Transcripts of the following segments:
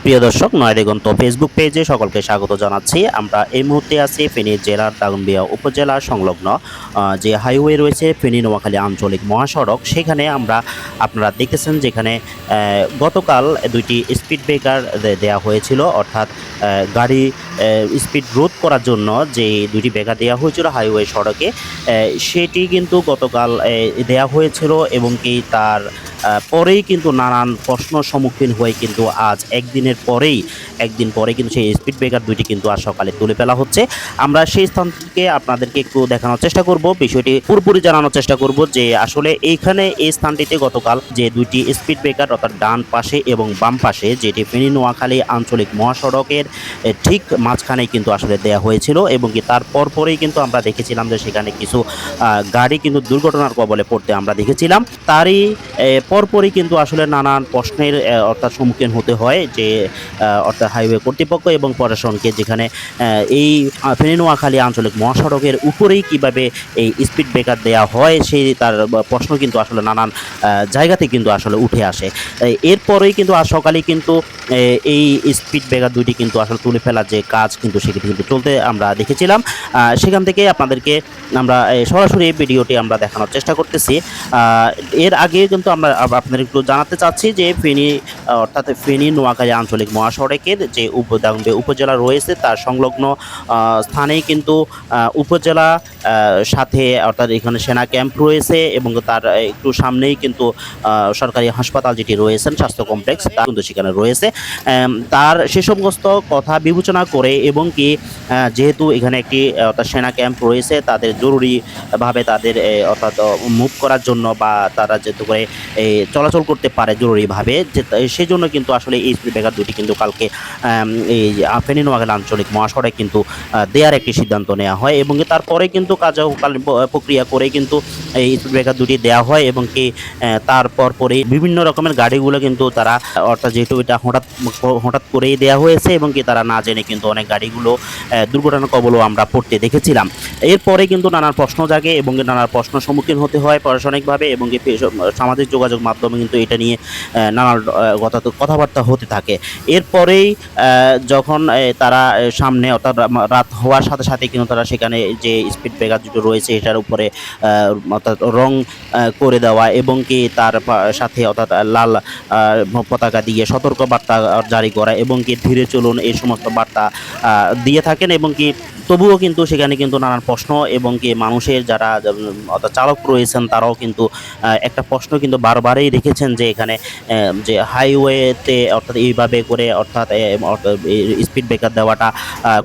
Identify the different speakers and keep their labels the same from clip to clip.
Speaker 1: প্রিয় দর্শক, নয় দিগন্ত ফেসবুক পেজে সকলকে স্বাগত জানাচ্ছি। আমরা এই মুহূর্তে আছি ফেনী জেলার দাগনভূঞা উপজেলা সংলগ্ন যে হাইওয়ে রয়েছে ফেনী নোয়াখালী আঞ্চলিক মহাসড়ক, সেখানে আপনারা দেখতেছেন যেখানে গতকাল দুইটি স্পিড ব্রেকার দেওয়া হয়েছিল, অর্থাৎ গাড়ি স্পিড রোধ করার জন্য যে দুইটি ব্রেকার দেওয়া হয়েছিল হাইওয়ে সড়কে, সেটি কিন্তু গতকাল দেওয়া হয়েছিল এবং কি তার পরেই কিন্তু নানান প্রশ্ন সম্মুখীন হয়ে কিন্তু আজ একদিন পরে কিন্তু সেই স্পিড ব্রেকার দুইটি কিন্তু আজ সকালে তুলে ফেলা হচ্ছে। আমরা সেই স্থান থেকে আপনাদেরকে একটু দেখানোর চেষ্টা করব, বিষয়টি পুরোপুরি জানানোর চেষ্টা করব যে আসলে এইখানে এই স্থানটিতে গতকাল যে দুইটি স্পিড ব্রেকার অর্থাৎ ডান পাশে এবং বাম পাশে, যেটি ফেনী নোয়াখালী আঞ্চলিক মহাসড়কের ঠিক মাঝখানে কিন্তু আসলে দেয়া হয়েছিল এবং কি তার পরপরেই কিন্তু আমরা দেখেছিলাম যে সেখানে কিছু গাড়ি কিন্তু দুর্ঘটনার কবলে পড়তে আমরা দেখেছিলাম। তারই পরপরই কিন্তু আসলে নানান প্রশ্নের অর্থাৎ সম্মুখীন হতে হয় যে অর্থাৎ হাইওয়ে কর্তৃপক্ষ এবং প্রশাসনকে, যেখানে এই ফেনী নোয়াখালী আঞ্চলিক মহাসড়কের উপরেই কিভাবে এই স্পিড ব্রেকার দেওয়া হয় সেই তার প্রশ্ন কিন্তু আসলে নানান জায়গাতে কিন্তু আসলে উঠে আসে। এরপরেই কিন্তু আজ সকালে কিন্তু এই স্পিড ব্রেকার দুইটি কিন্তু আসলে তুলে ফেলার যে কাজ কিন্তু সেটি কিন্তু চলতে আমরা দেখেছিলাম। সেখান থেকে আপনাদেরকে আমরা সরাসরি এই ভিডিওটি আমরা দেখানোর চেষ্টা করতেছি। এর আগে কিন্তু আমরা আপনাদের একটু জানাতে চাচ্ছি যে অর্থাৎ ফেনী নোয়াখালী আঞ্চলিক মহাসড়কের যে দাগনভূঞা উপজেলা রয়েছে তার সংলগ্ন স্থানেই কিন্তু উপজেলা সাথে অর্থাৎ এখানে সেনা ক্যাম্প রয়েছে এবং তার একটু সামনেই কিন্তু সরকারি হাসপাতাল যেটি রয়েছেন স্বাস্থ্য কমপ্লেক্স তা কিন্তু সেখানে রয়েছে। তার সে সমস্ত কথা বিবেচনা করে এবং কি যেহেতু এখানে একটি অর্থাৎ সেনা ক্যাম্প রয়েছে, তাদের জরুরিভাবে তাদের অর্থাৎ মুভ করার জন্য বা তারা যেহেতু করে চলাচল করতে পারে জরুরিভাবে, সেই জন্য কিন্তু আসলে এই স্পিড ব্রেকার দুটি কিন্তু কালকে এই ফেনী নোয়াখালী আঞ্চলিক মহাসড়কে কিন্তু দেওয়ার একটি সিদ্ধান্ত নেওয়া হয় এবং তারপরে কিন্তু কার্যকালীন প্রক্রিয়া করে কিন্তু এই স্পিড ব্রেকার দুটি দেওয়া হয় এবং কি তারপর পরে বিভিন্ন রকমের গাড়িগুলো কিন্তু তারা অর্থাৎ যেহেতু এটা হঠাৎ করেই দেওয়া হয়েছে এবং কি তারা না জেনে কিন্তু অনেক গাড়িগুলো দুর্ঘটনার কবলেও আমরা পড়তে দেখেছিলাম। এরপরে কিন্তু নানান প্রশ্ন জাগে এবং নানান প্রশ্ন সম্মুখীন হতে হয় প্রশাসনিকভাবে এবং কি সামাজিক যোগাযোগ মাধ্যমে কিন্তু এটা নিয়ে নানান কথাবার্তা হতে থাকে। এরপরেই যখন তারা সামনে অর্থাৎ রাত হওয়ার সাথে সাথে কিন্তু তারা সেখানে যে স্পিড ব্রেকার দুটো রয়েছে এটার উপরে অর্থাৎ রং করে দেওয়া এবং কি তার সাথে অর্থাৎ লাল পতাকা দিয়ে সতর্ক বার্তা জারি করা এবং কি ধীরে চলুন এই সমস্ত বার্তা দিয়ে থাকেন এবং কি তবুও কিন্তু সেখানে কিন্তু নানান প্রশ্ন এবং কি মানুষের যারা অর্থাৎ চালক রয়েছেন তারাও কিন্তু একটা প্রশ্ন কিন্তু বারবারই রেখেছেন যে এখানে যে হাইওয়েতে অর্থাৎ এইভাবে করে অর্থাৎ স্পিড ব্রেকার দেওয়াটা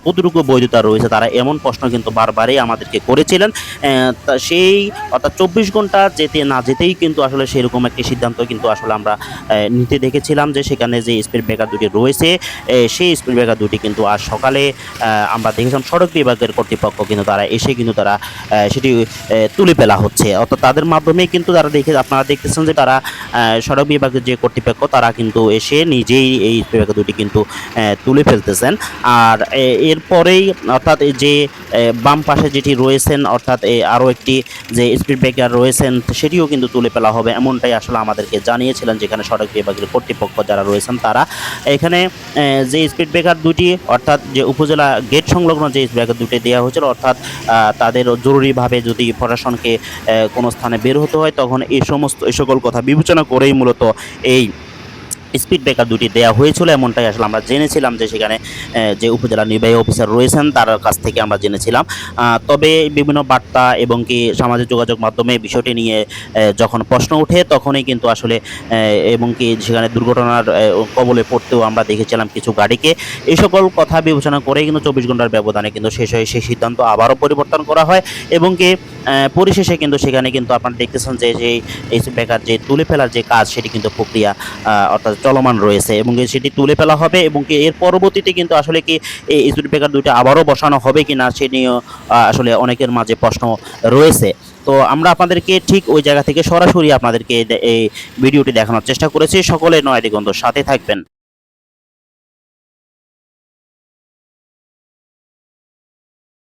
Speaker 1: কতটুকু বৈধতা রয়েছে, তারা এমন প্রশ্ন কিন্তু বারবারই আমাদেরকে করেছিলেন। সেই অর্থাৎ 24 ঘন্টা যেতে না যেতেই কিন্তু আসলে সেরকম একটি সিদ্ধান্ত কিন্তু আসলে আমরা নিতে দেখেছিলাম যে সেখানে যে স্পিড ব্রেকার দুটি রয়েছে সেই স্পিড ব্রেকার দুটি কিন্তু আজ সকালে আমরা দেখেছিলাম সড়ক বিভাগের কর্তৃপক্ষ কিন্তু তারা এসে কিন্তু তারা সেটি তুলে ফেলা হচ্ছে, অর্থাৎ তাদের মাধ্যমে কিন্তু আপনারা দেখতেছেন যে তারা সড়ক বিভাগের যে কর্তৃপক্ষ তারা কিন্তু এসে নিজেই এই স্পিড ব্রেকার দুটি কিন্তু তুলে ফেলতেছেন। আর এরপরেই অর্থাৎ যে বাম পাশে যেটি রয়েছেন অর্থাৎ আরও একটি যে স্পিড ব্রেকার রয়েছেন সেটিও কিন্তু তুলে ফেলা হবে, এমনটাই আসলে আমাদেরকে জানিয়েছিলেন যেখানে সড়ক বিভাগের কর্তৃপক্ষ যারা রয়েছেন তারা। এখানে যে স্পিড ব্রেকার দুটি অর্থাৎ যে উপজেলা গেট সংলগ্ন যে স্পিড ব্রেকার দুটি দেওয়া হয়েছিল, অর্থাৎ তাদের জরুরিভাবে যদি প্রশাসনকে কোনো স্থানে বের হতে হয় তখন এই সকল কথা বিবেচনা করেই মূলত এই স্পিড ব্রেকার দুটি দেওয়া হয়েছিল, এমনটাই আসলে আমরা জেনেছিলাম যে সেখানে যে উপজেলা নির্বাহী অফিসার রয়েছেন তার কাছ থেকে আমরা জেনেছিলাম। তবে বিভিন্ন বার্তা এবং কি সামাজিক যোগাযোগ মাধ্যমে বিষয়টি নিয়ে যখন প্রশ্ন ওঠে তখনই কিন্তু আসলে এবং কি সেখানে দুর্ঘটনার কবলে পড়তেও আমরা দেখেছিলাম কিছু গাড়িকে। এই সকল কথা বিবেচনা করেই কিন্তু 24 ঘন্টার ব্যবধানে কিন্তু শেষ হয়ে সেই সিদ্ধান্ত আবারও পরিবর্তন করা হয় এবং কি পরিশেষে কিন্তু সেখানে কিন্তু আপনারা দেখতেছেন যে স্পিড ব্রেকার যে তুলে ফেলার যে কাজ সেটি কিন্তু প্রক্রিয়া অর্থাৎ চলমান রয়েছে এবং সেটি তুলে ফেলা হবে এবং কি এর পরবর্তীতে কিন্তু আসলে কি এই স্পিড ব্রেকার দুইটা আবারও বসানো হবে কি না সে নিয়েও আসলে অনেকের মাঝে প্রশ্ন রয়েছে। তো আমরা আপনাদেরকে ঠিক ওই জায়গা থেকে সরাসরি আপনাদেরকে এই ভিডিওটি দেখানোর চেষ্টা করেছি। সকলে নয় দিগন্তর সাথে থাকবেন।